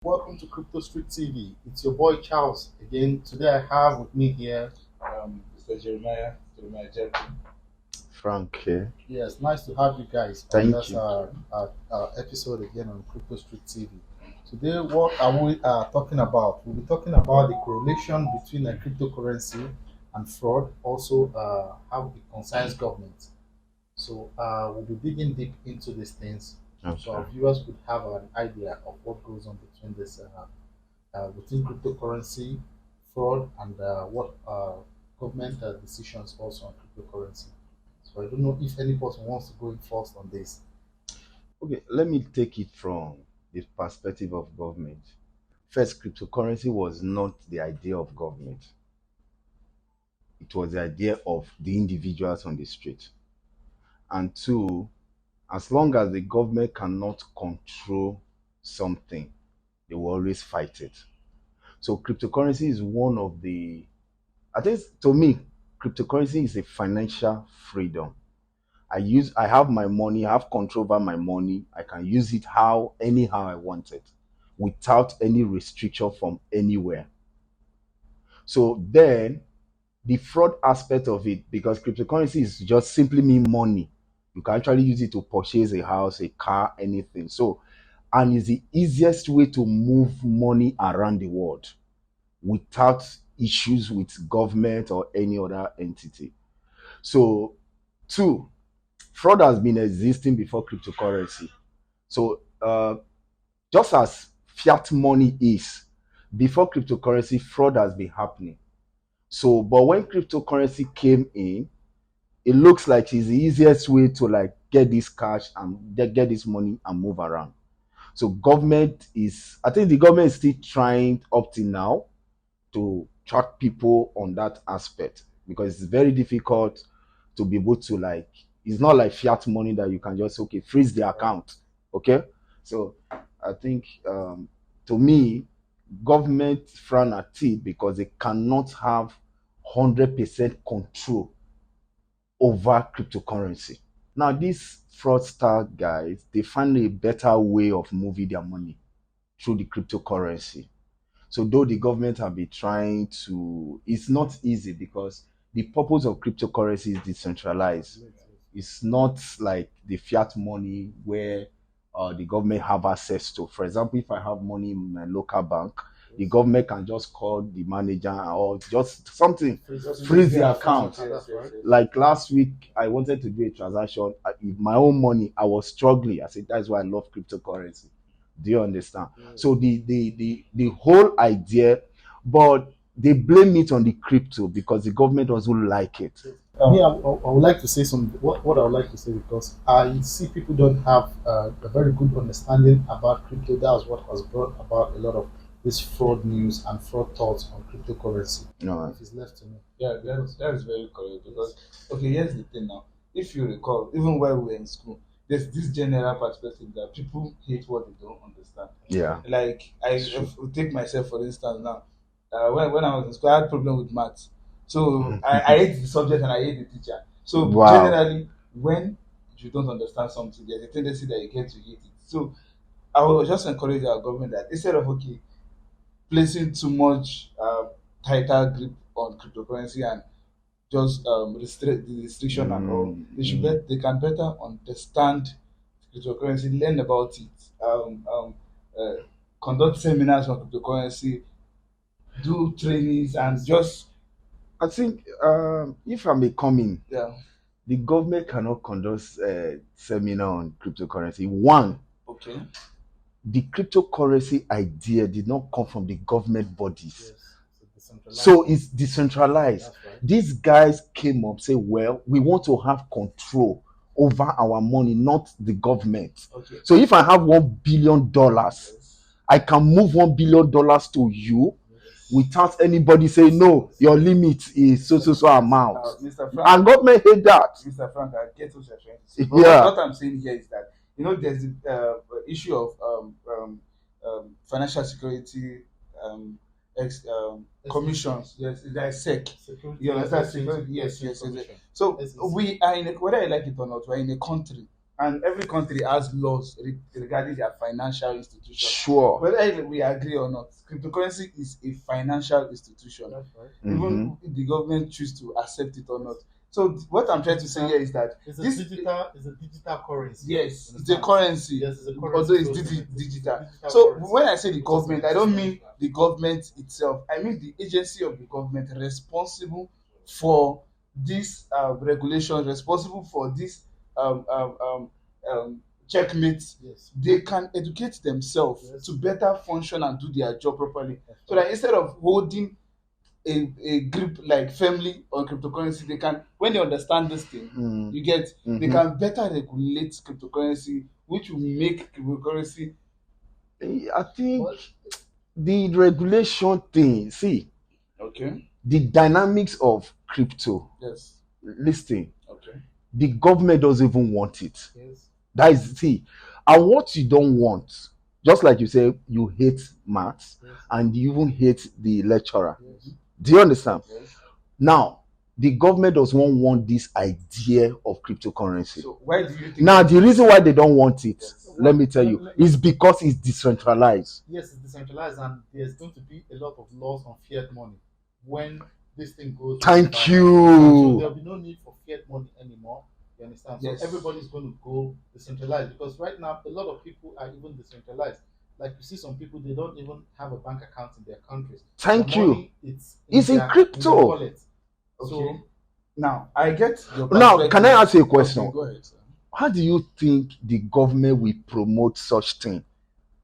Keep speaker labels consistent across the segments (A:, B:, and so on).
A: Welcome to Crypto Street TV. It's your boy Charles again. Today I have with me here.
B: Mr. Jeremiah Jeffrey.
C: Frank here.
A: Yes, nice to have you guys on
C: Thank
A: this
C: you.
A: episode again on Crypto Street TV. Today, what are we talking about? We'll be talking about the correlation between a cryptocurrency and fraud, also how it concerns government. So we'll be digging deep into these things so our
C: Okay.
A: viewers could have an idea of what goes on between this between cryptocurrency, fraud, and what government decisions also on cryptocurrency. So I don't know if any person wants to go in first on this.
C: Okay, let me take it from the perspective of government. First, cryptocurrency was not the idea of government. It was the idea of the individuals on the street. And two, as long as the government cannot control something, they will always fight it. So cryptocurrency is one of the, I think to me, cryptocurrency is a financial freedom. I have my money, I have control over my money. I can use it anyhow I want it without any restriction from anywhere. So then the fraud aspect of it, because cryptocurrency is just simply mean money. You can actually use it to purchase a house, a car, anything. So, and it's the easiest way to move money around the world without issues with government or any other entity. So, two, fraud has been existing before cryptocurrency. So, just as fiat money is, before cryptocurrency, fraud has been happening. So, but when cryptocurrency came in, it looks like it's the easiest way to like get this cash and get this money and move around. So, I think the government is still trying up till now to track people on that aspect because it's very difficult to be able to like it's not like fiat money that you can just okay freeze the account. Okay. So I think to me government frown at it because they cannot have 100% control over cryptocurrency. Now these fraudster guys they find a better way of moving their money through the cryptocurrency. So though the government have been trying to, it's not easy because the purpose of cryptocurrency is decentralized. It's not like the fiat money where the government have access to. For example, if I have money in my local bank, the government can just call the manager or just something freeze the account. Like last week, I wanted to do a transaction with my own money. I was struggling. I said that's why I love cryptocurrency. Do you understand? So the whole idea, but they blame it on the crypto because the government doesn't like it.
A: I would like to say some what I would like to say because I see people don't have a very good understanding about crypto. That's what has brought about a lot of this fraud news and fraud thoughts on cryptocurrency.
C: No,
A: If it's left to me.
B: Yeah, that is very correct because okay, here's the thing now. If you recall, even while we were in school, there's this general perspective that people hate what they don't understand.
C: yeah,
B: Like
C: it's true.
B: if we take myself for instance now. When I was in school, I had problem with maths. So I hate the subject and I hate the teacher. So
C: Wow.
B: generally, when you don't understand something, there's a tendency that you get to hate it. So I will just encourage our government that instead of okay placing too much tighter grip on cryptocurrency and just restrict the restriction and all. They can better understand cryptocurrency, learn about it, uh, conduct seminars on cryptocurrency, do trainings, and just
C: I think if I may come in,
B: yeah.
C: the government cannot conduct a seminar on cryptocurrency. One,
B: Okay.
C: the cryptocurrency idea did not come from the government bodies.
A: Yes. Decentralized.
C: So it's decentralized.
A: That's right.
C: These guys came up, say, well, we want to have control over our money, not the government.
B: Okay.
C: So if I have $1 billion, I can move $1 billion to you without anybody saying no, your limit is so amount.
B: Mr. Frank,
C: And government hate that.
B: Mr. Frank, I get what you're trying to say. But
C: Yeah.
B: what I'm saying here is that there's the issue of financial security ex, commissions. Yes, there's SEC. You understand? Security, yes. So we are in whether I like it or not, we're in a country, and every country has laws regarding their financial institution.
C: Sure.
B: Whether we agree or not, cryptocurrency is a financial institution.
A: That's right.
B: Even if the government choose to accept it or not. So what I'm trying to say here is that
A: It's a digital currency.
B: yes, it's a currency.
A: Yes, it's a currency.
B: Although it's digital. So when I say the government, I don't mean the government itself. I mean the agency of the government responsible for this regulation, responsible for this checkmate.
A: Yes.
B: They can educate themselves
A: Yes.
B: to better function and do their job properly.
A: That's
B: So
A: right.
B: that instead of holding a grip like firmly on cryptocurrency, they can, when they understand this thing, you get, they can better regulate cryptocurrency, which will make cryptocurrency.
C: I think the regulation thing, see,
B: Okay.
C: the dynamics of crypto,
B: Yes.
C: listen,
B: Okay.
C: the government doesn't even want it.
A: Yes.
C: That is, see, and what you don't want, just like you say, you hate maths
A: Yes.
C: and you even hate the lecturer.
A: Yes.
C: Do you understand?
B: Yes.
C: Now, the government doesn't want this idea of cryptocurrency.
B: So why do you think?
C: Now, the reason why they don't want it,
B: Yes.
C: let me tell you, is because it's decentralized.
A: Yes, it's decentralized, and there's going to be a lot of laws on fiat money when this thing goes.
C: Thank
A: So
C: you.
A: there'll be no need for fiat money anymore. You understand?
B: Yes.
A: So everybody's going to go decentralized, because right now a lot of people are even decentralized. Like you see some people, they don't even have a bank account in their countries.
C: Thank
A: Their
C: you.
A: money, it's
C: It's in
A: their
C: crypto.
A: wallet.
B: Okay.
A: So
B: Now I get your
C: Now,
B: perspective.
C: can I ask you a question?
B: Okay, go ahead, sir.
C: How do you think the government will promote such thing?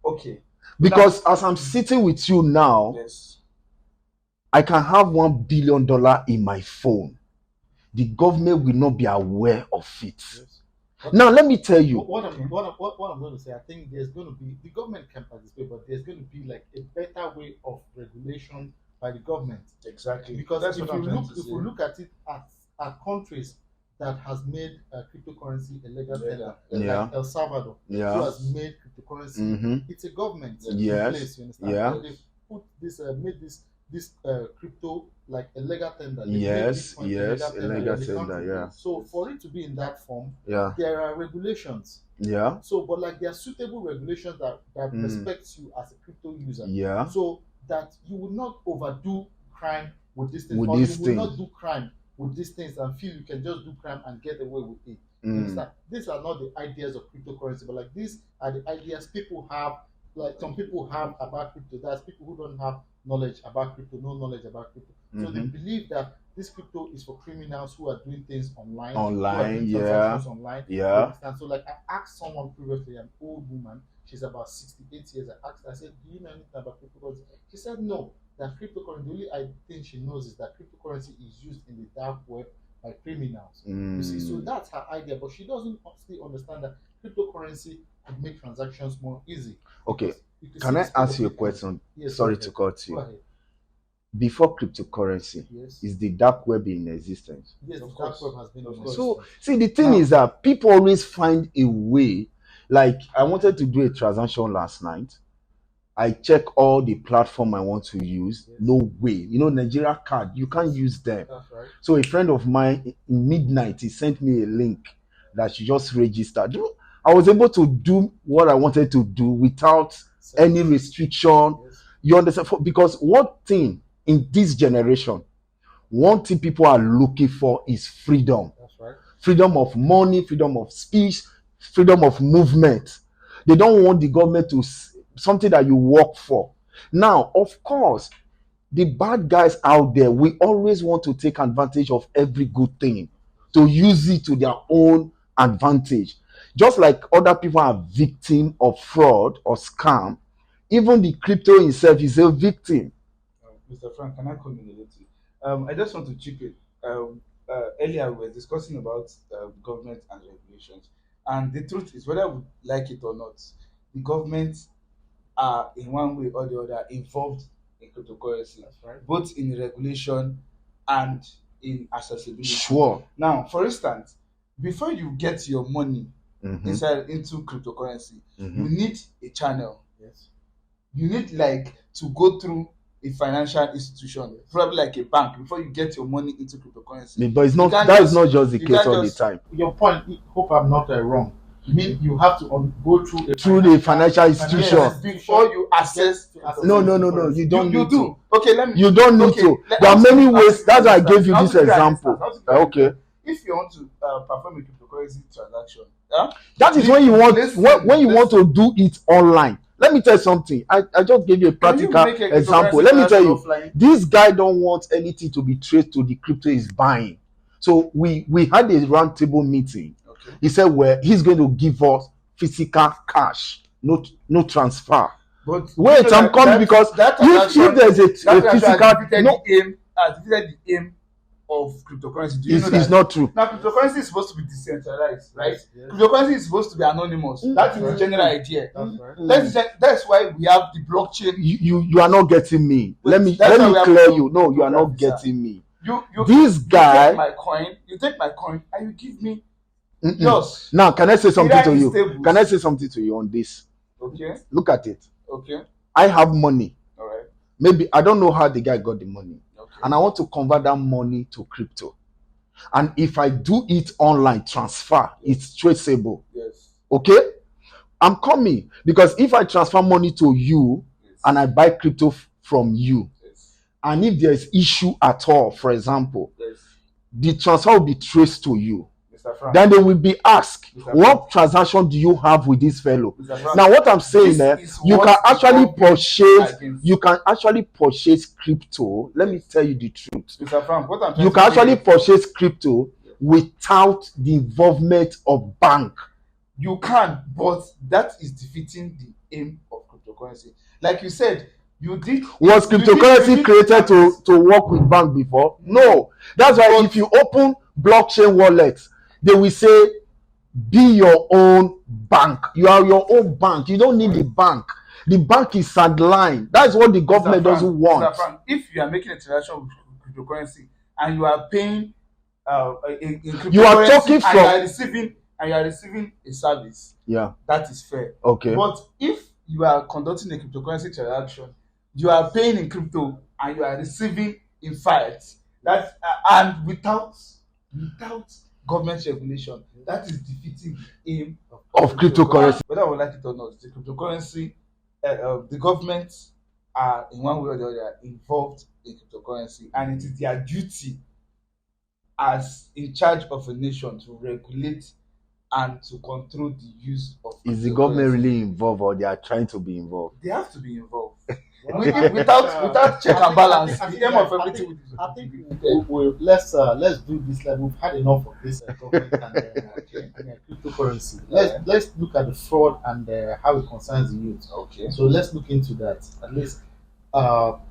B: Okay.
C: Because as I'm sitting with you now,
B: Yes.
C: I can have $1 billion in my phone. The government will not be aware of it.
A: yes.
C: Now, let me tell you.
A: What I'm going to say, I think there's going to be, the government can participate, but there's going to be like a better way of regulation by the government.
B: Exactly.
A: Because
B: That's
A: if
B: what I'm
A: you
B: trying
A: look,
B: to
A: if
B: say.
A: we look at it at countries that has made cryptocurrency a legal tender,
C: Yeah.
A: like El Salvador, who
C: Yeah.
A: has made cryptocurrency,
C: Mm-hmm.
A: it's a government
C: Yes.
A: in place. You understand?
C: Yeah.
A: And they put this, made this crypto like a legal tender. They made
C: Yes.
A: Bitcoin
C: Yes. A
A: tender
C: legal
A: in the
C: tender.
A: country.
C: Yeah.
A: So for it to be in that form,
C: Yeah.
A: there are regulations.
C: Yeah.
A: So, but like there are suitable regulations that respects you as a crypto user.
C: Yeah.
A: So that you will not overdo crime with these things,
C: With
A: or
C: these
A: you will not
C: things.
A: do crime with these things and feel you can just do crime and get away with it. You
C: Mm.
A: understand? These are not the ideas of cryptocurrency, but like these are the ideas people have. Like some people have about crypto. There's people who don't have knowledge about crypto, no knowledge about crypto. So they believe that this crypto is for criminals who are doing things online. Who are
C: Online,
A: doing
C: yeah.
A: transactions online. You
C: Yeah.
A: understand? So like I asked someone previously, an old woman, she's about 68 years. I asked her, I said, do you know anything about cryptocurrency? She said no. That cryptocurrency, the only thing she knows is that cryptocurrency is used in the dark web by criminals. You see, so that's her idea, but she doesn't still understand that cryptocurrency could make transactions more easy.
C: Okay.
A: You could
C: Can
A: see
C: I
A: this kind
C: ask
A: of
C: you a
A: Bitcoin.
C: question?
A: Yes,
C: Sorry
A: go
C: to
A: ahead.
C: cut
A: Go
C: you.
A: ahead.
C: Before cryptocurrency,
A: Yes.
C: is the dark web in existence?
A: Yes,
B: Of
A: the dark
B: course.
A: web has been
B: Of
A: in
B: course.
C: So,
A: existence.
C: see, the thing
A: Now-
C: is that people always find a way. Like, I wanted to do a transaction last night. I check all the platform I want to use.
A: Yes.
C: No way. You know, Nigeria card, you can't use them.
A: That's right.
C: So a friend of mine in midnight, he sent me a link that you just registered. You know, I was able to do what I wanted to do without any restriction.
A: Yes.
C: You understand? Because one thing in this generation, one thing people are looking for is freedom.
A: That's right.
C: Freedom of money, freedom of speech, freedom of movement. They don't want the government to something that you work for. Now, of course, the bad guys out there, we always want to take advantage of every good thing to use it to their own advantage. Just like other people are victim of fraud or scam, even the crypto itself is a victim.
B: Mr. Frank, can I come in a little? I just want to chip in. Earlier, we were discussing about government and regulations. And the truth is, whether we like it or not, the government are in one way or the other involved in cryptocurrency,
A: That's right.
B: both in regulation and in accessibility.
C: Sure.
B: Now, for instance, before you get your money
C: Mhm.
B: inside into cryptocurrency, you
C: Mhm.
B: need a channel.
A: Yes.
B: You need like to go through a financial institution, probably like a bank, before you get your money into cryptocurrency.
C: But it's not,
B: can't
C: that is
B: just-
C: not just the
B: you
C: case
B: can't
C: all
B: just-
C: the time.
A: Your point, hope I'm not wrong. mean you have to go through
C: through the financial institution.
B: Yes, before you access.
C: No, you don't
B: You
C: need
B: do.
C: to.
B: Okay, let me.
C: You don't need
B: okay,
C: to.
B: let-
C: There
B: I
C: are
B: want to
C: many
B: give- I
C: ways.
B: want to
C: That's why I
B: give you
C: gave you
B: an
C: this
B: instance. I want
C: example.
B: to give you an
C: Okay.
B: example. If you want to perform a cryptocurrency transaction,
C: That is
B: the-
C: when you want
B: listen,
C: when you want to do it online. Let me tell you something. I just gave you a
B: can you
C: practical
B: make a
C: example.
B: cryptocurrency
C: Let me tell you,
B: transaction offline?
C: this guy don't want anything to be traced to the crypto he's buying. So we had a roundtable meeting.
B: Okay.
C: He said, well, he's going to give us physical cash, no transfer.
B: But
C: Wait,
B: you know
C: I'm coming because
B: that
C: if there's a physical,
B: defeated the aim of cryptocurrency. Do you know that?
C: it's not true.
B: Now, cryptocurrency is supposed to be decentralized, right?
A: Yes.
B: Cryptocurrency is supposed to be anonymous. That is the general idea.
A: That's right.
B: That's why we have the blockchain.
C: You are not getting me.
B: Wait,
C: let me
B: that's why we have
C: clear
B: to-
C: you. No, you are not
B: cryptography, sir.
C: getting me.
B: You
C: guy.
B: you take my coin, and you give me
C: Mm-mm.
B: yours.
C: Now, can I say something
B: Either
C: to
B: in
C: you?
B: stables.
C: Can I say something to you on this?
B: Okay.
C: Look at it.
B: Okay.
C: I have money.
B: All right.
C: Maybe I don't know how the guy got the money,
B: Okay.
C: and I want to convert that money to crypto. And if I do it online transfer, it's traceable.
B: Yes.
C: Okay, I'm coming because if I transfer money to you
B: Yes.
C: and I buy crypto from you,
B: Yes.
C: and if there's issue at all, for example,
B: Yes.
C: the transfer will be traced to you.
B: Mr. Frank.
C: Then they will be asked,
B: Mr.
C: what transaction do you have with this fellow?
B: Mr. Frank.
C: Now, what I'm saying
B: This
C: is,
B: is
C: you
B: what
C: can
B: the
C: actually
B: government
C: purchase.
B: against.
C: You can actually purchase crypto. Let me tell you the truth.
B: Mr. Frank, what I'm trying
C: You
B: to
C: can
B: say
C: actually
B: is,
C: purchase crypto without the involvement of bank.
B: you can, but that is defeating the aim of cryptocurrency. Like you said, you did.
C: Was
B: you did-
C: cryptocurrency
B: you did
C: created
B: practice.
C: to work with bank before? No. That's why
B: But-
C: if you open blockchain wallets, they will say, be your own bank. You are your own bank. You don't need the bank. The bank is sidelined. That's what the government
B: Mr. Frank,
C: doesn't want.
B: Mr. Frank, if you are making a transaction with cryptocurrency and you are paying in cryptocurrency,
C: You are talking
B: and
C: from-
B: you are receiving a service,
C: Yeah.
B: that is fair.
C: Okay.
B: But if you are conducting a cryptocurrency transaction, you are paying in crypto and you are receiving in fiat, that and without government regulation, that is defeating the aim
C: Of cryptocurrency.
B: Whether we like it or not, the cryptocurrency, the government are in one way or the other involved in cryptocurrency, and it is their duty as in charge of a nation to regulate and to control the use of.
C: Is the
B: cryptocurrency.
C: government really involved, or they are trying to be involved?
B: They have to be involved.
A: Well,
B: Without check and balance,
A: I
B: the
A: think
B: aim of
A: that-
B: everything will be
A: I think
B: defeated.
A: let's do this. Like we've had enough of this government and cryptocurrency. Let's look at the fraud and how it concerns the youth.
B: Okay.
A: So let's look into that at least,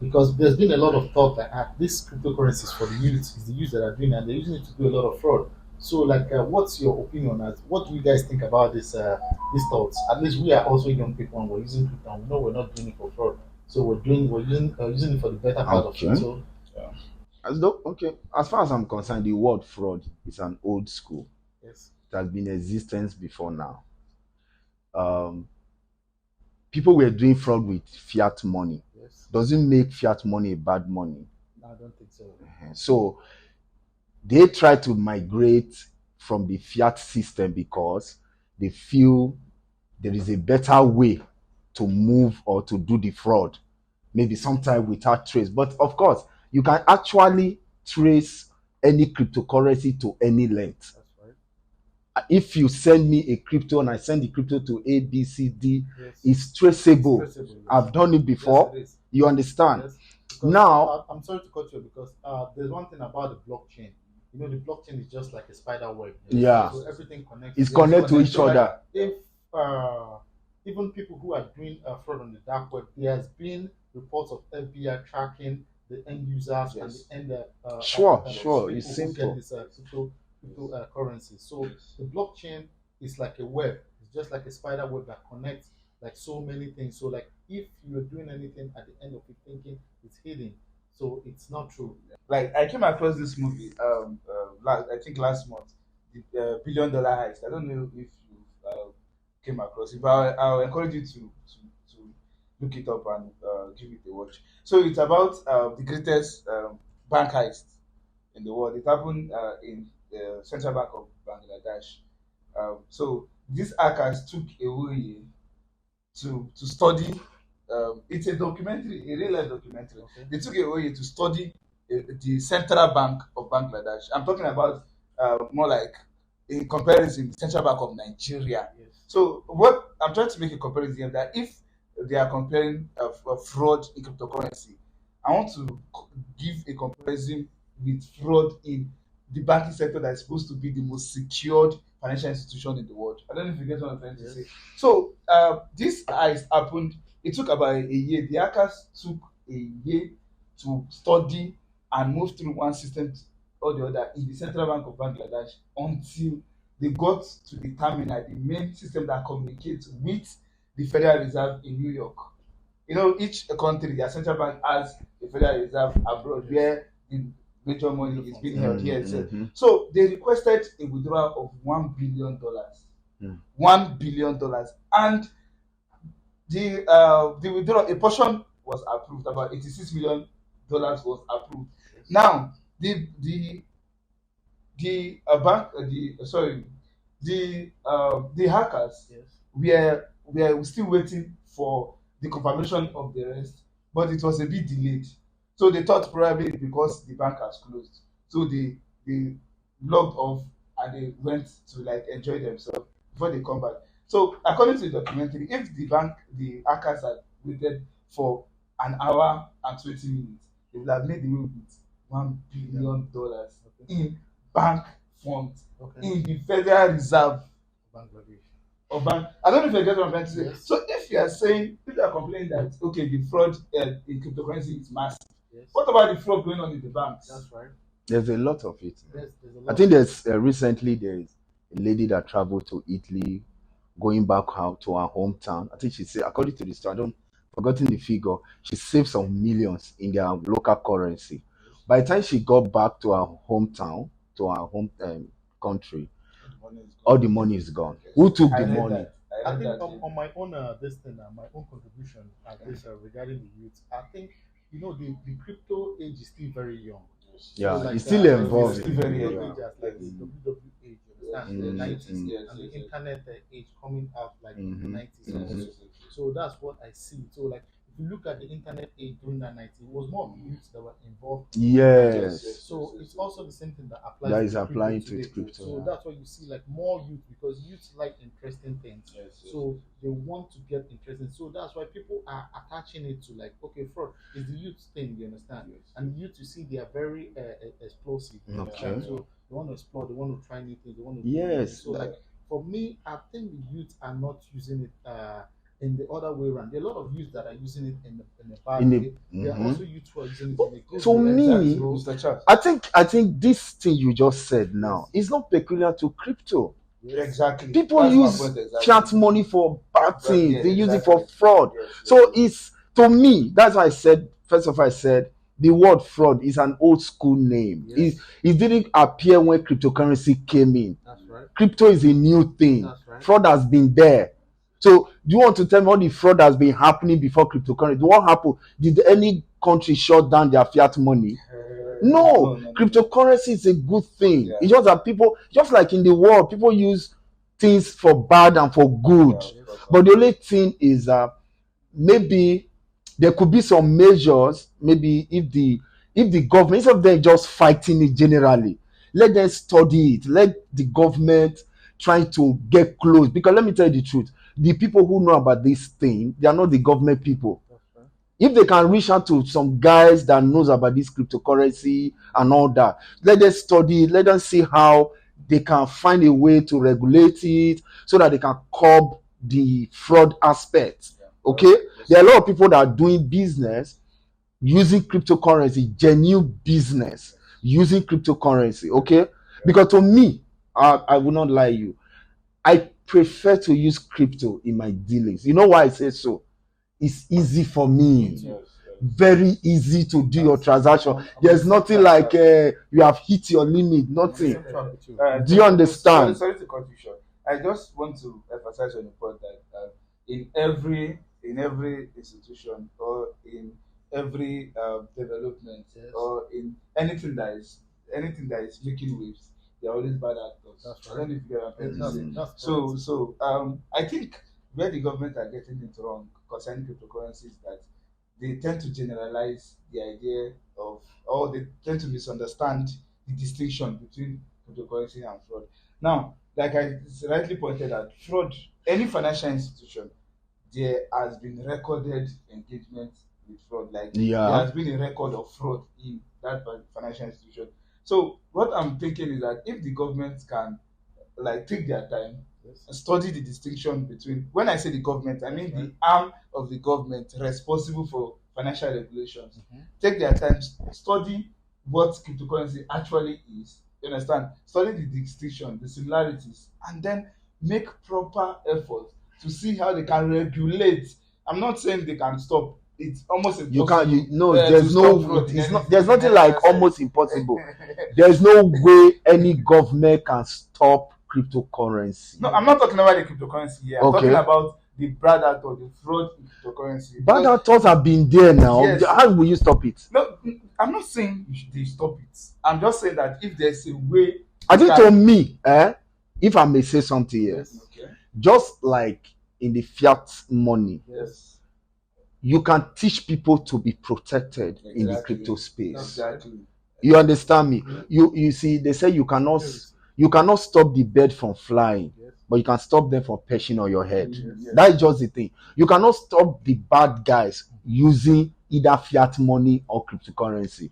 A: because there's been a lot of talk that this cryptocurrencies for the youth is the youth that are doing, and they're using it to do a lot of fraud. So, like, what's your opinion? What do you guys think about this? These thoughts. At least we are also young people, and we're using crypto. And we know we're not doing it for fraud. So we're using it for the better part of
C: Okay.
A: it. So
C: As far as I'm concerned, the word fraud is an old school.
A: yes,
C: It has been in existence before now. People were doing fraud with fiat money.
A: yes.
C: Doesn't make fiat money a bad money.
A: No, I don't think so.
C: So they try to migrate from the fiat system because they feel there is a better way to move or to do the fraud, maybe sometime without trace. But of course, you can actually trace any cryptocurrency to any length.
A: That's right.
C: If you send me a crypto and I send the crypto to A, B, C, D,
A: Yes.
C: it's traceable.
A: It's traceable, yes.
C: I've done it before.
A: Yes, it is.
C: You understand?
A: Yes. Because,
C: Now-
A: I'm sorry to cut you because there's one thing about the blockchain. You know, the blockchain is just like a spider web.
C: Yeah.
A: So everything connects.
C: It's
A: Yes,
C: connected to
A: connects.
C: each
A: So, like,
C: other.
A: If even people who are doing fraud on the dark web, there has been reports of FBI tracking the end users and
B: Yes.
A: the end.
C: Sure,
A: people
C: sure.
A: who
C: It's
A: get
C: simple.
A: this cryptocurrency. So the blockchain is like a web. It's just like a spider web that connects like so many things. So like if you're doing anything at the end of it, thinking it's hidden, so it's not true.
B: Like I came across this movie, I think last month, the $1 billion heist. I don't know if you came across it, but I'll encourage you to look it up and give it a watch. So it's about the greatest bank heist in the world. It happened in the Central Bank of Bangladesh. So these hackers took a whole year to study. It's a documentary, a real life documentary.
A: Okay.
B: They took a whole year to study the central bank of Bangladesh. I'm talking about more like in comparison, the central bank of Nigeria.
A: Yes.
B: So what I'm trying to make a comparison here, that if they are comparing fraud in cryptocurrency, I want to give a comparison with fraud in the banking sector that is supposed to be the most secured financial institution in the world. I don't know if you get what I'm trying to
A: Yes.
B: say. So this has happened. It took about a year. The hackers took a year to study and move through one system or the other in the central bank of Bangladesh until they got to the terminal, the main system that communicates with the Federal Reserve in New York. You know, each country, their central bank has a Federal Reserve abroad where the major money is being held here.
C: Mm-hmm.
B: So they requested a withdrawal of $1 billion.
C: Mm.
B: $1 billion. And the withdrawal, a portion was approved, about $86 million was approved.
A: Yes.
B: Now, the bank, the hackers
A: Yes.
B: were still waiting for the confirmation of the rest, but it was a bit delayed. So they thought probably because the bank has closed, so they logged off and they went to like enjoy themselves before they come back. So according to the documentary, if the hackers had waited for an hour and 20 minutes, they would have made away with $1 billion
A: Okay.
B: in bank funds
A: Okay.
B: in the Federal Reserve
A: Bangladesh.
B: of bank. I don't know if you get what I'm trying to say.
A: Yes.
B: So if you are saying, if you are complaining that okay, the fraud in cryptocurrency is massive,
A: Yes.
B: what about the fraud going on in the banks?
A: That's right.
C: There's a lot of it.
A: There's a
C: I
A: lot.
C: think there's recently there's a lady that traveled to Italy, going back out to her hometown. I think she said, according to the story, I don't forgotten the figure, she saved some millions in their local currency. By the time she got back to her hometown, to her home country, all the money is gone.
B: Yes.
C: Who took
B: I
C: the
B: read
C: money?
B: that.
A: I
B: read
A: think
B: that.
A: on my own this thing, my own contribution at this regarding the youth, I think the crypto age is still very young.
C: Yeah,
A: like,
C: it's still involved.
B: it's still very
A: the
B: young.
A: crypto age as like the WW age, you understand? The
C: Mm,
A: 90s
C: mm.
B: Yes,
A: and the
B: yes, yes.
A: internet age coming out like in the
C: Mhm,
A: 90s
C: mhm.
A: also. So that's what I see. So like if you look at the internet age during that 90s, it was more of youths that were involved.
C: Yes.
A: So it's also the same thing that applies.
C: That
A: to
C: is
A: crypto
C: applying to
A: today.
C: crypto.
A: So that's why you see like more youth, because youths like interesting things.
B: Yes, yes.
A: So they want to get interesting. So that's why people are attaching it to like, okay, fraud is the youth thing. You understand?
B: Yes.
A: And the youth, you see, they are very explosive. you
C: Okay.
A: understand? So they want to explore. They want to try new things. They want to do
C: Yes,
A: new things. So
C: that-
A: like for me, I think the youth are not using it in the other way around. There are a lot of youth that are using it in the bad
C: In the-
A: way. There are
C: Mhm.
A: also youth who are using it in the good
C: To
A: way.
C: me,
A: So,
B: Mr. Charles.
C: I think this thing you just said now is not peculiar to crypto.
A: yes.
B: Exactly.
C: People
B: That's my
C: use
B: point exactly.
C: fiat money for bad things.
B: Yeah,
C: They use it
B: exactly.
C: for fraud.
B: Yes, yes,
C: So
B: yes.
C: it's, to me, that's why I said, first of all, I said the word fraud is an old school name.
A: Yes.
C: It didn't appear when cryptocurrency came in.
A: That's right.
C: Crypto is a new thing.
A: That's right.
C: Fraud has been there. So do you want to tell me all the fraud has been happening before cryptocurrency? What happened? Did any country shut down their fiat money? No. Cryptocurrency is a good thing.
B: Yeah.
C: It's just that people, just like in the world, people use things for bad and for good. But the only thing is maybe there could be some measures. Maybe if the government, instead of them just fighting it generally, let them study it. Let the government try to get close. Because let me tell you the truth, the people who know about this thing, they are not the government people.
A: That's right.
C: If they can reach out to some guys that knows about this cryptocurrency and all that, let them study it. Let them see how they can find a way to regulate it so that they can curb the fraud aspect. Okay? There are a lot of people that are doing business using cryptocurrency, genuine business using cryptocurrency. Okay? Because to me, I will not lie you, I prefer to use crypto in my dealings. You know why I say so? It's easy for me. Very easy to do your transaction. There's nothing like you have hit your limit. Nothing. Do you understand?
B: Sorry to cut you short. I just want to emphasize on the point that in every institution or in every development
A: Yes.
B: or in anything that is making waves, there are always bad actors. purpose.
A: That's
B: I
A: right.
B: don't know if you get what I'm trying to say.
A: That's
B: So,
A: correct.
B: I think where the government are getting it wrong concerning cryptocurrency is that they tend to generalize the idea of, or they tend to misunderstand the distinction between cryptocurrency and fraud. Now, like I rightly pointed out, fraud, any financial institution, there has been recorded engagement with fraud. Like there
C: Yeah.
B: has been a record of fraud in that financial institution. So what I'm thinking is that if the government can like take their time
A: Yes.
B: and study the distinction between, when I say the government, I mean
A: That's
B: the arm of the government responsible for financial regulations.
A: Mhm.
B: Take their time, study what cryptocurrency actually is. You understand? Study the distinction, the similarities, and then make proper effort to see how they can regulate. I'm not saying they can stop. It's almost
C: You can't.
B: impossible
C: No,
B: to
C: there's
B: stop
C: no.
B: fraud
C: It
B: in
C: is
B: any,
C: not. There's
B: in
C: nothing
B: any
C: like
B: aspect.
C: almost impossible. There's no way any government can stop cryptocurrency.
B: No, I'm not talking about the cryptocurrency here. I'm talking
C: Okay.
B: about the bad act or the fraud in cryptocurrency.
C: Bad
B: Because
C: actors have been there now.
B: yes,
C: How will you stop it?
B: no, I'm not saying they stop it. I'm just saying that if there's a way,
C: I think
B: it
C: to
B: can-
C: me, if I may say something here,
A: Yes.
B: okay,
C: just like in the fiat money,
B: yes,
C: you can teach people to be protected in the
B: Exactly.
C: crypto space.
B: exactly.
C: You understand me?
A: Mhm.
C: You see, they say you cannot stop the bird from flying,
A: Yes.
C: but you can stop them from perching on your head.
B: Yes.
C: That is just the thing. You cannot stop the bad guys using either fiat money or cryptocurrency.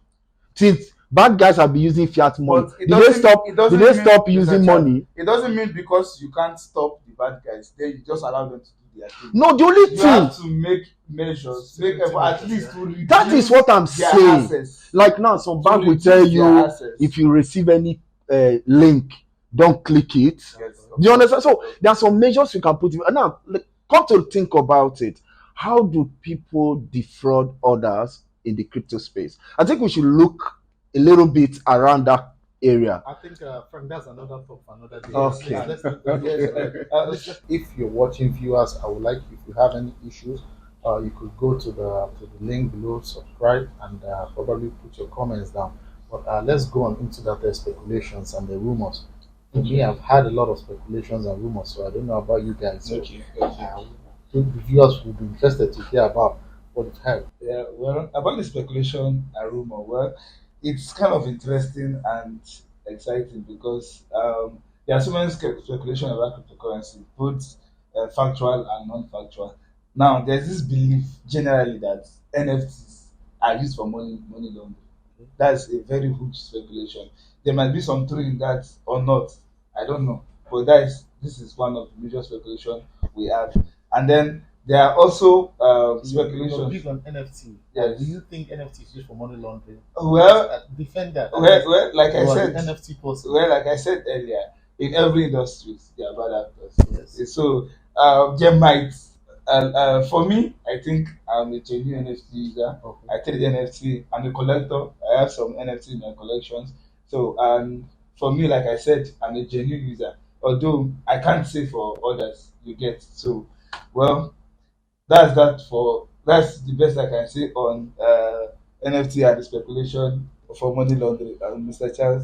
C: Since bad guys have been using fiat money,
B: But it
C: did they
B: doesn't-
C: stop?
B: it doesn't
C: Did they
B: mean-
C: stop using
B: Mr.
C: money?
B: It doesn't mean because you can't stop the bad guys, then you just allow them to do their thing.
C: No, the only
B: You
C: thing
B: have to make measures, make
A: Security
B: effort, at
A: measures,
B: least
A: yeah.
B: to reduce
C: that is what I'm
B: their
C: saying.
B: access.
C: Like now, some
B: To
C: bank will
B: reduce
C: tell
B: their
C: you
B: access.
C: if you receive any link, don't click it.
B: Yes,
C: Do you understand? So there are some measures you can put in. Now, come to think about it. How do people defraud others in the crypto space? I think we should look a little bit around that area.
A: I think, Frank, that's another talk for another day.
C: Okay.
A: Let's look at
B: Yes,
A: it. If you're watching, viewers, I would like, if you have any issues, you could go to the link below, subscribe, and probably put your comments down. But let's go on into that speculations and the rumors. For me, I've had a lot of speculations and rumors, so I don't know about you guys. So,
B: Okay.
A: the viewers will be interested to hear about what you've heard.
B: Yeah, well, about the speculation and rumor, well, it's kind of interesting and exciting because there are so many speculation about cryptocurrency, both factual and non-factual. Now, there's this belief generally that NFTs are used for money laundering. That's a very huge speculation. There might be some truth in that or not. I don't know, but this is one of the major speculation we have. And then there are also
A: You're
B: speculation.
A: big on NFT.
B: Yes.
A: Do you think NFT is used for money laundering?
B: Well,
A: Defend that.
B: like I
A: You are
B: said,
A: the NFT person.
B: well, like I said earlier, in every industry there are bad actors.
A: Yes.
B: So there might, for me, I think I'm a genuine NFT user.
A: Okay.
B: I trade NFT. I'm a collector. I have some NFT in my collections. So for me, like I said, I'm a genuine user. Although I can't say for others, you get. So, well, that's the best I can say on NFT and the speculation for money laundering. Mr. Charles.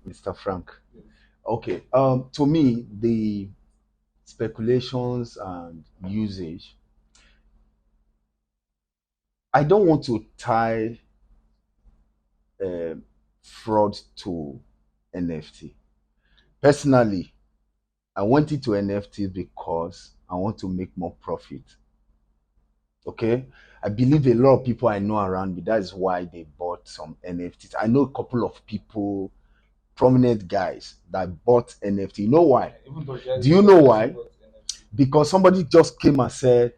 C: Mr. Frank. Okay. To me, the speculations and usage, I don't want to tie fraud to NFT. Personally, I went into NFT because I want to make more profit. Okay, I believe a lot of people I know around me, that is why they bought some NFTs. I know a couple of people, prominent guys, that bought NFT. You know why? Do you know why? Because somebody just came and said,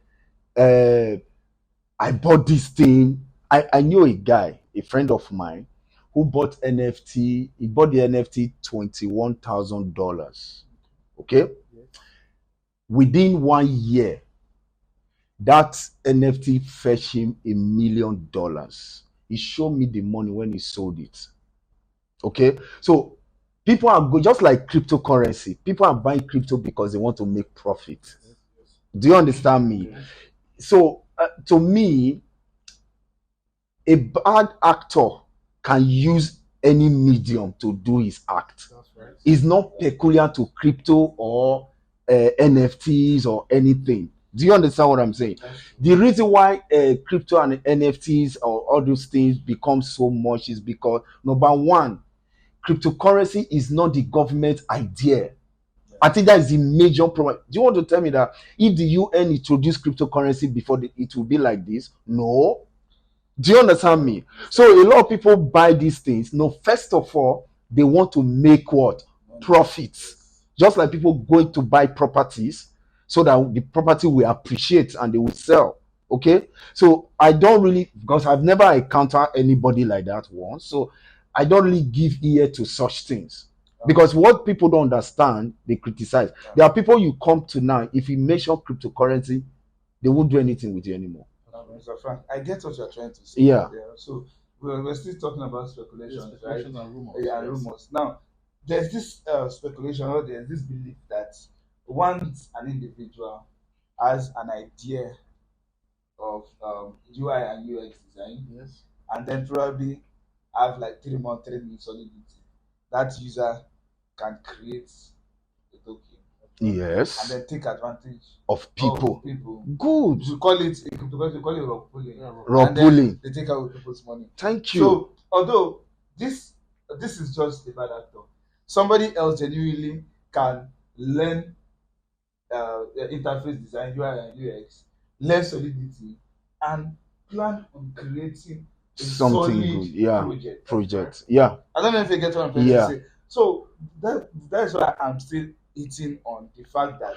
C: I bought this thing. I knew a guy, a friend of mine, who bought NFT. He bought the NFT $21,000. Okay? Within 1 year, that NFT fetched him $1 million. He showed me the money when he sold it. Okay? So people are just like cryptocurrency. People are buying crypto because they want to make profit. Do you understand me? So to me, a bad actor can use any medium to do his act.
A: That's right.
C: It's not peculiar to crypto or NFTs or anything. Do you understand what I'm saying? The reason why crypto and NFTs or all those things become so much is because, number one, cryptocurrency is not the government idea. I think that is the major problem. Do you want to tell me that if the UN introduced cryptocurrency before it will be like this? No. Do you understand me? So a lot of people buy these things. No, first of all, they want to make what? Profits. Just like people going to buy properties so that the property will appreciate and they will sell. Okay? So I don't really, because I've never encountered anybody like that once. So I don't really give ear to such things. Because what people don't understand, they criticize. There are people you come to now, if you mention cryptocurrency, they won't do anything with you anymore.
B: Mr. Frank, I get what you're trying to say.
C: Yeah.
B: So we're still talking about speculations, right?
A: And rumors.
B: Yeah, and rumors. Now, there's this speculation or there's this belief that once an individual has an idea of UI and UX design,
A: Yes.
B: and then probably have like 3 month training solidity, that user can create a token and
C: Yes.
B: then take advantage
C: Of people.
B: of people.
C: Good.
B: We call it in cryptocurrency, we call it rug pulling.
A: Yeah,
C: Rug
B: And then
C: pulling.
B: they take away people's money.
C: Thank you.
B: So, although this is just a bad actor, somebody else genuinely can learn interface design, UI and UX, learn solidity, and plan on creating a
C: Something
B: solid
C: good. Yeah.
B: project.
C: Yeah.
B: I don't know if you get what I'm trying
C: Yeah.
B: to say. So that's why I'm still eating on the fact that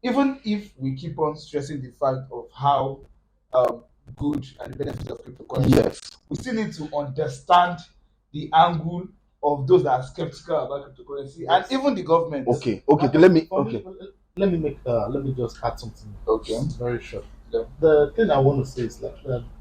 B: even if we keep on stressing the fact of how good and the benefits of cryptocurrency,
C: Yes.
B: we still need to understand the angle of those that are skeptical about cryptocurrency and even the government.
C: Okay. Okay. Let me. Okay.
A: Let me just add something.
B: Okay.
A: Very short.
B: Yeah.
A: The thing I want to say is like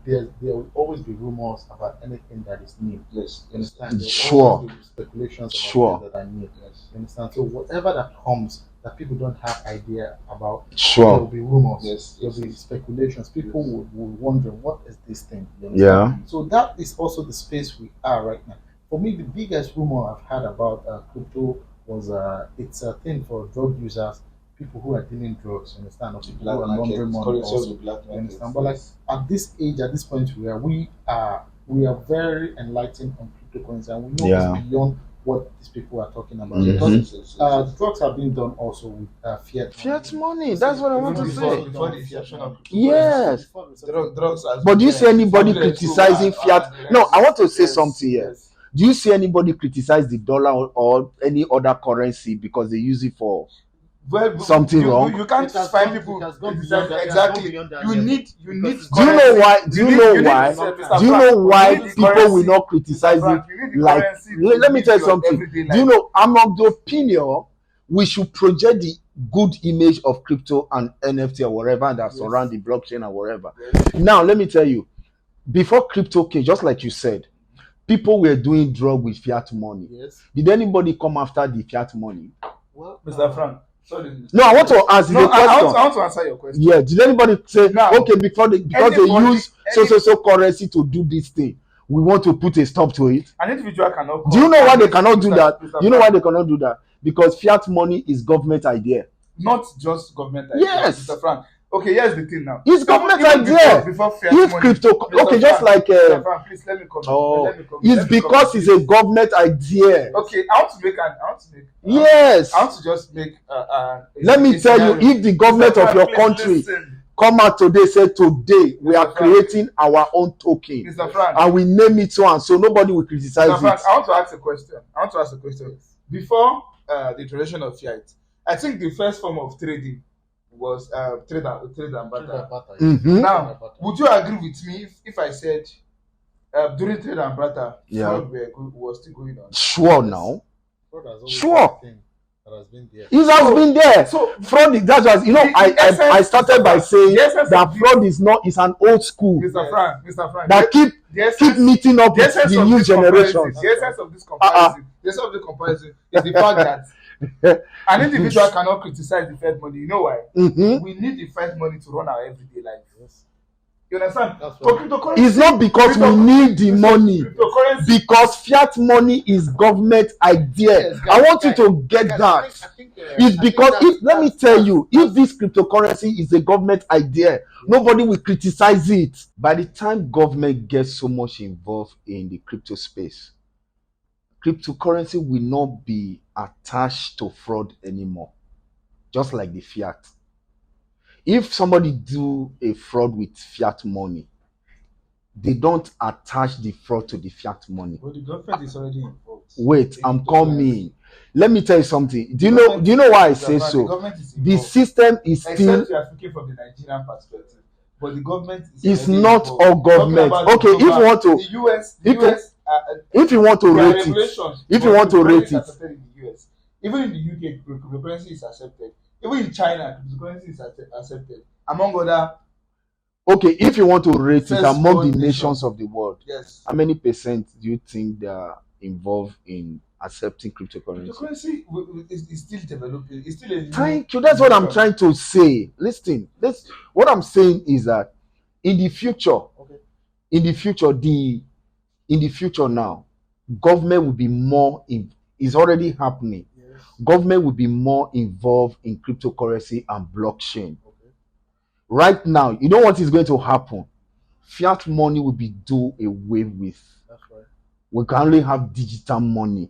A: there will always be rumors about anything that is new.
B: Yes.
A: You understand? There will
C: Sure.
A: always be speculations about
C: Sure.
A: things that are new.
B: Yes.
A: You understand? So whatever that comes that people don't have idea about, there will
C: Sure.
A: be rumors.
B: Yes.
A: There will be speculations. People will wonder what is this thing. You understand?
C: Yeah.
A: So that is also the space we are right now. For me, the biggest rumor I've had about crypto was it's a thing for drug users, people who are dealing drugs. You understand? Or people
B: Black
A: who are
B: market,
A: laundering money.
B: currency of
A: Also,
B: the black
A: you
B: market.
A: understand? But like at this age, at this point, we are very enlightened on cryptocurrency, and we know
C: Yeah.
A: it's beyond what these people are talking about.
C: Mhm.
A: Because drugs are being done also with fiat.
C: Fiat money. That's what I want to
B: Even
C: say.
B: before the inception of
C: Yes.
B: drugs has
C: But do you
B: been
C: see anybody
B: there.
C: criticizing
B: So,
C: fiat? No, I want to say
B: yes,
C: something here.
B: yes.
C: Do you see anybody criticize the dollar or any other currency because they use it for
B: Well,
C: something wrong?
B: You can't
A: It has
B: find
A: gone-
B: people
A: it has gone
B: criticize
A: beyond that. It has gone
B: exactly.
A: beyond that
B: You
A: level.
B: need
A: Because
C: Do you know
B: currency.
C: why? Do you know why?
B: Mr.
C: Do you know
B: Frank,
C: why
B: you need the
C: people will
B: currency.
C: not criticize
B: Mr.
C: it?
B: Frank, you need the
C: Like,
B: currency to
C: let me
B: live
C: tell you
B: your
C: something.
B: everyday
C: Do you
B: life.
C: know? I'm of the opinion we should project the good image of crypto and NFT or whatever that
A: Yes.
C: surround the blockchain and whatever.
B: Yes.
C: Now, let me tell you, before crypto came, just like you said, people were doing drug with fiat money.
A: Yes.
C: Did anybody come after the fiat money?
A: Well,
B: Mr. Frank, sorry.
C: No, I want to ask you
B: No,
C: a question.
B: I want to answer your question.
C: Yeah, did anybody say,
B: Now,
C: okay, because
B: anybody-
C: they use so currency to do this thing, we want to put a stop to it?
B: An individual cannot.
C: Do you know why they cannot do
B: Mr.
C: that?
B: Mr.
C: Do you know why
B: Frank,
C: they cannot do that? Because fiat money is government idea.
B: Not just government idea.
C: Yes.
B: Mr. Frank. Okay, here's the thing now.
C: It's government
B: Even
C: idea.
B: Before fiat
C: If
B: money,
C: crypto,
B: Mr.
C: okay, just
B: Frank,
C: like
B: Mr. Frank, please let me come.
C: oh,
B: Let me come.
C: it's
B: Let me come.
C: because it's a government idea.
B: Okay, I want to make.
C: Yes.
B: I want to just make.
C: Let me tell you,
B: scenario.
C: if the government
B: Mr.
C: of your
B: Frank, please
C: country
B: listen.
C: come out today, say today we
B: Mr.
C: are
B: Frank.
C: creating our own token
B: Mr. Frank,
C: and we name it so and so, nobody will criticize
B: Mr. Frank,
C: it.
B: I want to ask a question. Before the introduction of fiat, I think the first form of trading was trade and barter.
C: Mhm.
B: Now, would you agree with me if I said during trade and barter,
C: Yeah.
B: fraud was still going on?
C: Sure now. Sure.
A: That has been there.
C: It has been there.
B: So
C: Fraud is that's why, you know,
B: The
C: I
B: essence-
C: started by saying
B: the essence
C: that
B: of
C: fraud is not, it's an old school
B: Mr. Frank,
C: that keep
B: the essence-
C: meeting up
B: the
C: with
B: essence
C: the
B: of
C: new
B: this
C: generation.
B: comparison- The essence of this comparison is the fact that an individual cannot criticize the Fed money. You know why?
C: Mhm.
B: We need the Fed money to run our everyday life. You understand?
A: That's
B: For
A: right.
B: cryptocurrency,
C: It's not because we need the money,
B: cryptocurrency.
C: because fiat money is government idea.
A: Yes,
C: I
A: guys,
C: want you to get
A: guys,
C: that. It's because if let me tell you, if this cryptocurrency is a government idea, nobody will criticize it. By the time government gets so much involved in the crypto space, cryptocurrency will not be attached to fraud anymore, just like the fiat. If somebody do a fraud with fiat money, they don't attach the fraud to the fiat money.
B: But the government is already involved.
C: Wait,
B: in
C: I'm
B: cryptocurrency.
C: coming. Let me tell you something. Do
B: The
C: you
B: government
C: know why I
B: is
C: say
B: involved. The
C: so?
B: government is
C: The
B: involved.
C: system is still
B: Except you are speaking from the Nigerian perspective, but the government is
C: it's
B: already
C: not
B: involved.
C: all government.
B: Talking about
C: Okay, if you
B: global-
C: want to
B: the US,
C: if you-
B: US,
C: if you want to
B: there are
C: rate it,
B: regulations.
C: if you
B: but
C: want to
B: cryptocurrency
C: rate
B: is
C: it,
B: accepted in the US. Even in the UK, cryptocurrency is accepted. Even in China, cryptocurrency is accepted. Among other,
C: okay, if you want to rate it
B: First
C: among
B: world
C: the nations
B: nations.
C: of the world,
B: yes,
C: how many percent do you think they are involved in accepting cryptocurrency?
B: cryptocurrency is still developing. It's still a new
C: Thank you. That's what I'm
B: invention.
C: trying to say. Listen, what I'm saying is that in the future,
A: Okay.
C: in the future now, government will be more in is already happening.
A: Yes.
C: Government will be more involved in cryptocurrency and blockchain.
A: Okay.
C: Right now, you know what is going to happen? Fiat money will be do away with.
A: That's right.
C: We can only have digital money.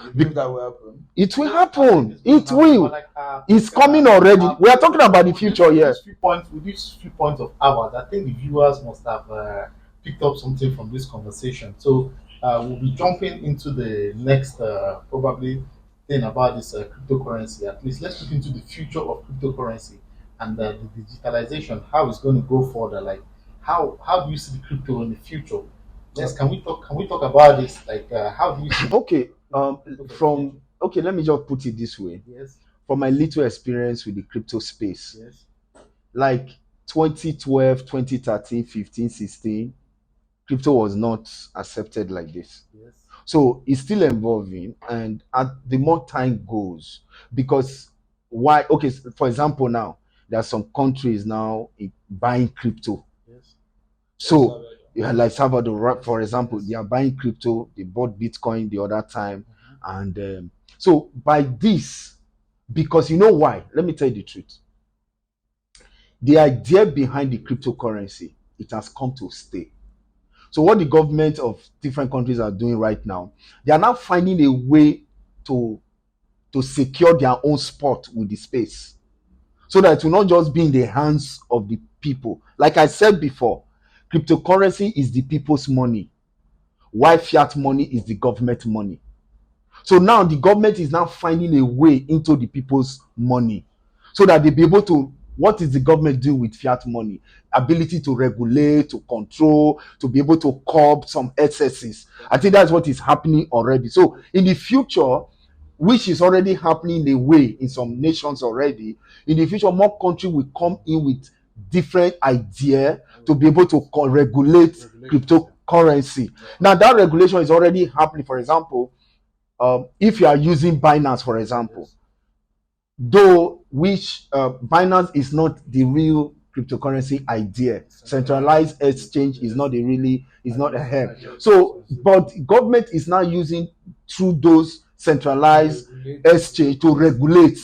B: You believe that will happen?
C: It will happen. It
A: But
C: will.
A: like,
C: It's coming already. We are talking about the future here.
A: With these few points of ours, I think the viewers must have picked up something from this conversation. So we'll be jumping into the next probably thing about this cryptocurrency. At least let's look into the future of cryptocurrency and the digitalization. How it's going to go further? Like how do you see the crypto in the future? Yes, can we talk about this? Like how do you see?
C: Okay. Let me just put it this way.
A: Yes.
C: From my little experience with the crypto space,
A: Yes.
C: like 2012, 2013, 15, 16, crypto was not accepted like this.
A: Yes.
C: So it's still evolving, and the more time goes, because why? Okay, for example, now there are some countries now buying crypto.
A: Yes.
C: So like Salvador, for example, they are buying crypto. They bought Bitcoin the other time, and so by this, because you know why? Let me tell you the truth. The idea behind the cryptocurrency, it has come to stay. So what the government of different countries are doing right now, they are now finding a way to secure their own spot with the space, so that it will not just be in the hands of the people. Like I said before, cryptocurrency is the people's money, while fiat money is the government money. So now the government is now finding a way into the people's money, so that they be able to. What is the government doing with fiat money? Ability to regulate, to control, to be able to curb some excesses. I think that's what is happening already. So in the future, which is already happening in a way in some nations already, in the future, more countries will come in with different idea to be able to regulate cryptocurrency. Now that regulation is already happening. For example, if you are using Binance, for example, though which Binance is not the real cryptocurrency idea, centralized exchange is not a help. So, but government is now using through those centralized exchange to regulate.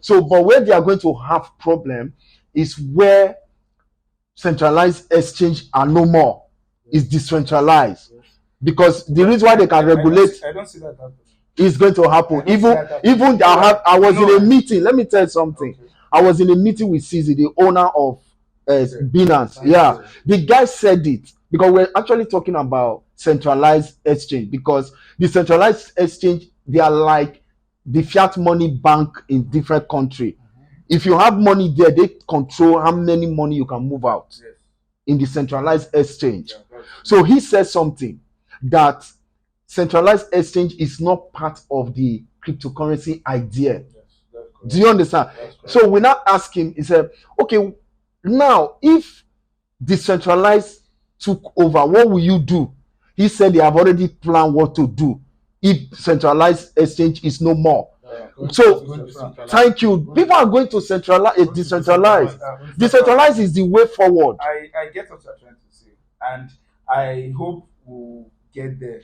C: So, but where they are going to have problem is where centralized exchange are no more. It's decentralized, because the reason why they can regulate.
B: I don't see that happening.
C: It's going to happen. Even I was in a meeting. Let me tell you something.
B: Okay.
C: I was in a meeting with CZ, the owner of Binance. Yeah, the guy said it, because we're actually talking about centralized exchange, because the centralized exchange, they are like the fiat money bank in different country. If you have money there, they control how many money you can move out in the centralized exchange. So he said something that centralized exchange is not part of the cryptocurrency idea. Do you understand? So we now ask him, he said, okay, now if decentralized took over, what will you do? He said they have already planned what to do if centralized exchange is no more. So thank you. People are going to decentralize. Decentralized is the way forward.
B: I get what you're trying to and I hope we'll get there.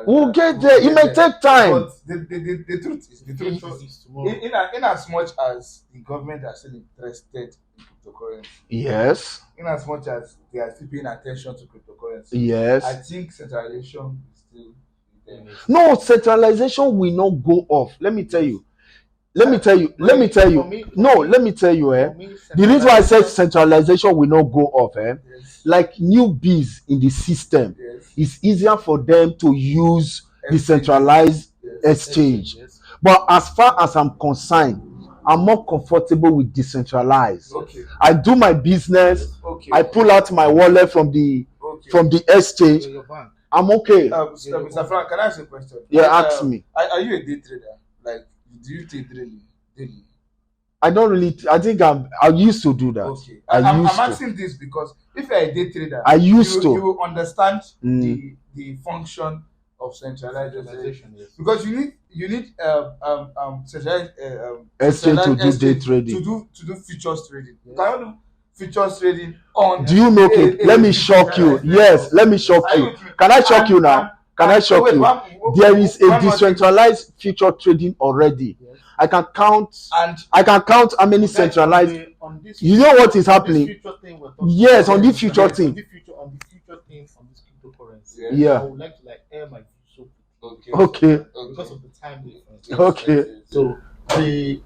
C: We'll get there. It may take time.
B: But the truth is, the truth
A: Future
B: is,
A: is tomorrow.
B: in as much as the government are still interested in cryptocurrency,
C: Yes.
B: in as much as they are still paying attention to cryptocurrency, I
C: Yes.
B: think centralization is still there.
C: No, centralization will not go off. Let me tell you. Let me tell you. Let me tell you. No, let me tell you.
A: For me,
C: The reason why I said
A: centralization-
C: centralization will not go off,
B: Yes.
C: like newbies in the system,
B: Yes.
C: it's easier for them to use decentralized
B: Yes.
C: exchange.
A: Yes.
C: But as far as I'm concerned, I'm more comfortable with decentralized.
B: Okay.
C: I do my business.
B: Okay.
C: I pull out my wallet from the
B: Okay.
C: exchange.
A: Your bank.
C: I'm okay.
B: Mr. Frank, can I ask you a question?
C: Yeah, ask me.
B: Are you a day trader? Like, do you trade daily?
C: I don't really. I think I used to do that.
B: Okay.
C: I
B: I'm
C: used to.
B: asking this because if you're a day trader,
C: I used to.
B: you will understand
C: Mm.
B: the function of centralization.
A: Centralization, yes.
B: Because you need centralized
C: Exchange to do day
B: exchange
C: trading.
B: to do futures trading. You cannot do futures trading on.
C: Do you know? Okay, let me shock you. Yes, let me shock
B: Are
C: you.
B: you with me?
C: Can I shock you now? Can I shock
B: wait,
C: you?
B: one-
C: There is a
B: one more thing.
C: decentralized future trading already.
A: Yes.
C: I can count.
B: And
C: I can count how many
A: Then
C: centralized.
A: on this
C: You know what is
A: on this
C: happening?
A: future thing we're talking
C: Yes,
A: about,
C: on this future
A: yes,
C: thing.
A: on the future thing on this cryptocurrency.
B: Yes.
C: Yeah.
A: I would like to air my view so
B: okay.
C: Okay.
A: because of the time difference.
B: Yes,
C: Okay.
B: yes, yes.
A: So the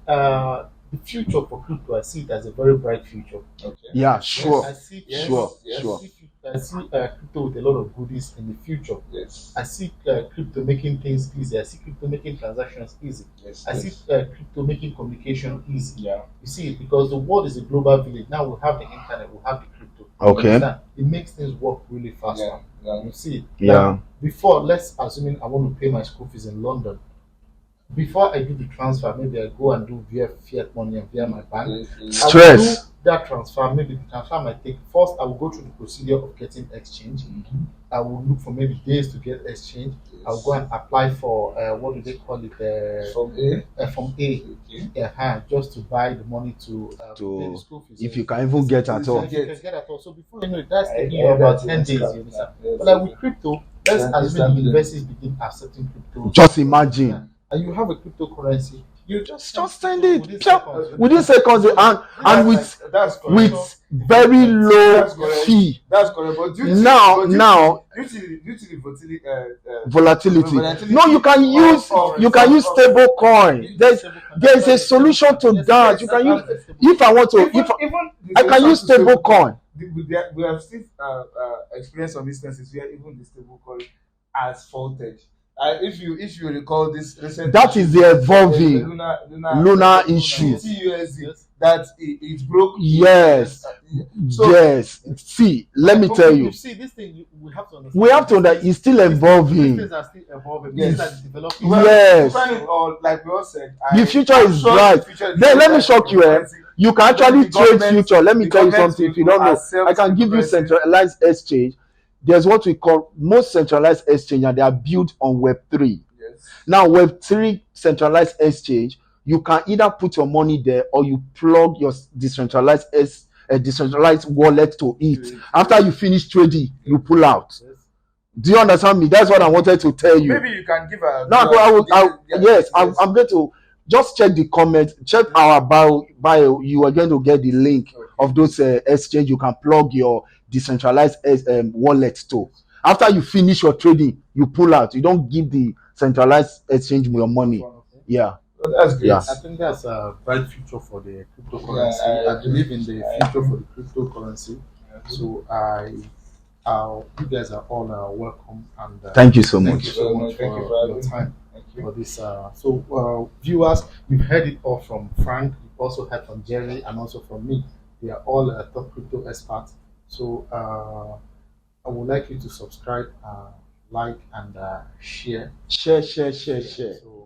A: future for crypto, I see it as a very bright future.
B: Okay.
C: Yeah,
A: I
C: sure.
A: see
B: Yes,
C: Sure,
B: yes.
C: sure.
A: I see crypto with a lot of goodies in the future.
B: Yes.
A: I see crypto making things easy. I see crypto making transactions easy.
B: Yes.
A: I see crypto making communication easy.
B: Yeah.
A: You see, because the world is a global village. Now we have the internet, we have the crypto.
C: Okay.
A: You understand? It makes things work really fast.
B: Yeah. Yeah.
A: You see,
C: Yeah.
A: like, before, let's assuming I want to pay my school fees in London. Before I do the transfer, maybe I go and do via fiat money and via my bank.
B: Yes, yes.
A: I will
C: Stress.
A: do that transfer. Maybe the transfer might take first. I will go through the procedure of getting exchange.
B: Mhm.
A: I will look for maybe days to get exchange. I'll go and apply for what do they call it?
B: From A.
A: From A.
B: Okay.
A: Just to buy the money to
C: To-
A: pay the school fees.
C: If you can even get at all.
A: If you can get at all. So before you know it, that's
B: I-
A: taking
B: I
A: you
B: heard
A: about
B: that
A: 10
B: in
A: days.
B: Scrap.
A: You understand?
B: Yes,
A: But like
B: yes.
A: with crypto, let's
B: Yeah,
A: assume the
B: exactly.
A: universities begin accepting crypto.
C: Just imagine.
A: And you have a cryptocurrency. You just
C: send
A: crypto
C: it.
A: within
C: Pia-
A: seconds.
C: Within seconds, and
B: That's correct.
C: with very low
B: That's correct.
C: fee.
B: That's correct. But due to
C: Now-
B: due to the
C: Volatility.
B: volatility
C: No, you can use stable coin. There's a solution to that. You can use. If I want to,
B: even the
C: I can
B: solution
C: use
B: to
C: stable coin.
B: we have still experienced some instances where even the stable coin has faulted. If you recall this recent
C: That is the evolving lunar issue.
B: TUSD
A: Yes.
B: that it broke.
C: Yes.
B: So
C: Yes. See, let me tell you.
A: See, this thing we have to understand.
C: We have to understand. It's still
A: These
C: evolving.
A: things are still evolving.
B: Yes.
A: These are developing.
B: well,
C: Yes.
B: depending on, like we all said,
C: The future
B: I'm
C: is
B: sure
C: bright.
B: the future is
C: Then let me
B: bright.
C: shock you. You can actually trade future. Let me tell you something. If you don't know, I can give you centralized exchange. There's what we call most centralized exchange, and they are built on Web3.
B: Yes.
C: Now, Web3 centralized exchange, you can either put your money there or you plug your decentralized wallet to it. After you finish trading, you pull out. Do you understand me? That's what I wanted to tell you.
B: Maybe you can give a.
C: Now, I'm going to just check the comment, check our bio. You are going to get the link of those exchange. You can plug your decentralized wallet to. After you finish your trading, you pull out. You don't give the centralized exchange your money. Yeah.
B: Well, that's great.
C: Yeah.
A: I think that's a bright future for the cryptocurrency.
B: Yeah,
A: I believe in the future for the cryptocurrency. So you guys are all welcome and
C: Thank you so
B: Thank
C: much.
B: you so much. Thank you for
A: your
B: having
A: time
B: Thank you.
A: for this. Viewers, you've heard it all from Frank. You've also heard from Jerry and also from me. We are all top crypto experts. So I would like you to subscribe, like, and share.
C: Share.
A: So